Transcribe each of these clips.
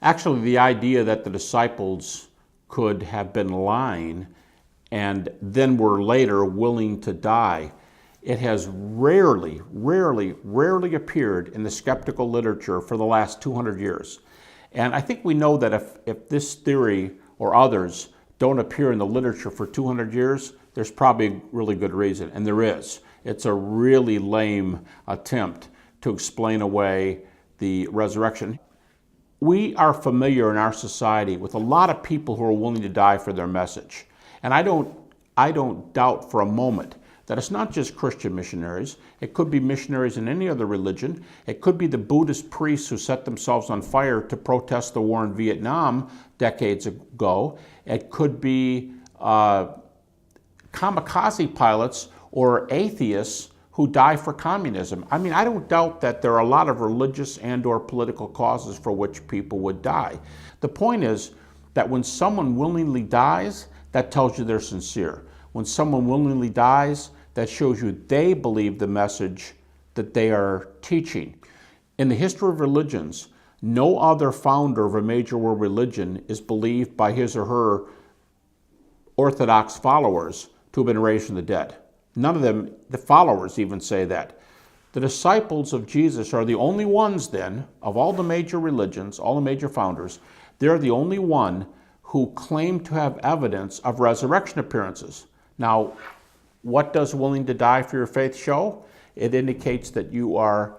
Actually, the idea that the disciples could have been lying and then were later willing to die, it has rarely appeared in the skeptical literature for the last 200 years. And I think we know that if this theory or others don't appear in the literature for 200 years, there's probably a really good reason, and there is. It's a really lame attempt to explain away the resurrection. We are familiar in our society with a lot of people who are willing to die for their message. And I don't doubt for a moment that it's not just Christian missionaries. It could be missionaries in any other religion. It could be the Buddhist priests who set themselves on fire to protest the war in Vietnam decades ago. It could be kamikaze pilots or atheists who die for communism. I mean, I don't doubt that there are a lot of religious and or political causes for which people would die. The point is that when someone willingly dies, that tells you they're sincere. When someone willingly dies, that shows you they believe the message that they are teaching. In the history of religions, no other founder of a major world religion is believed by his or her orthodox followers to have been raised from the dead. None of them, the followers, even say that. The disciples of Jesus are the only ones then, of all the major religions, all the major founders, they're the only one who claim to have evidence of resurrection appearances. Now, what does willing to die for your faith show? It indicates that you are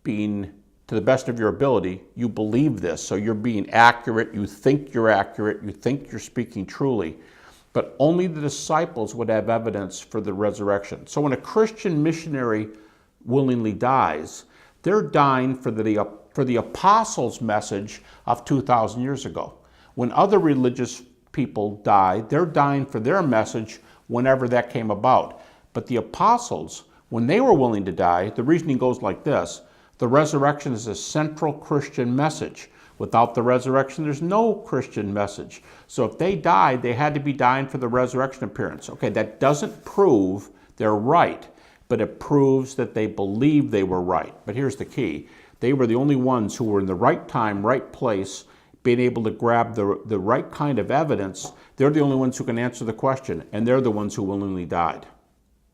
being, to the best of your ability, you believe this, so you're being accurate, you think you're speaking truly. But only the disciples would have evidence for the resurrection. So when a Christian missionary willingly dies, they're dying for the apostles' message of 2,000 years ago. When other religious people die, they're dying for their message whenever that came about. But the apostles, when they were willing to die, the reasoning goes like this: the resurrection is a central Christian message. Without the resurrection, there's no Christian message. So if they died, they had to be dying for the resurrection appearance. Okay, that doesn't prove they're right, but it proves that they believe they were right. But here's the key. They were the only ones who were in the right time, right place, being able to grab the right kind of evidence. They're the only ones who can answer the question, and they're the ones who willingly died.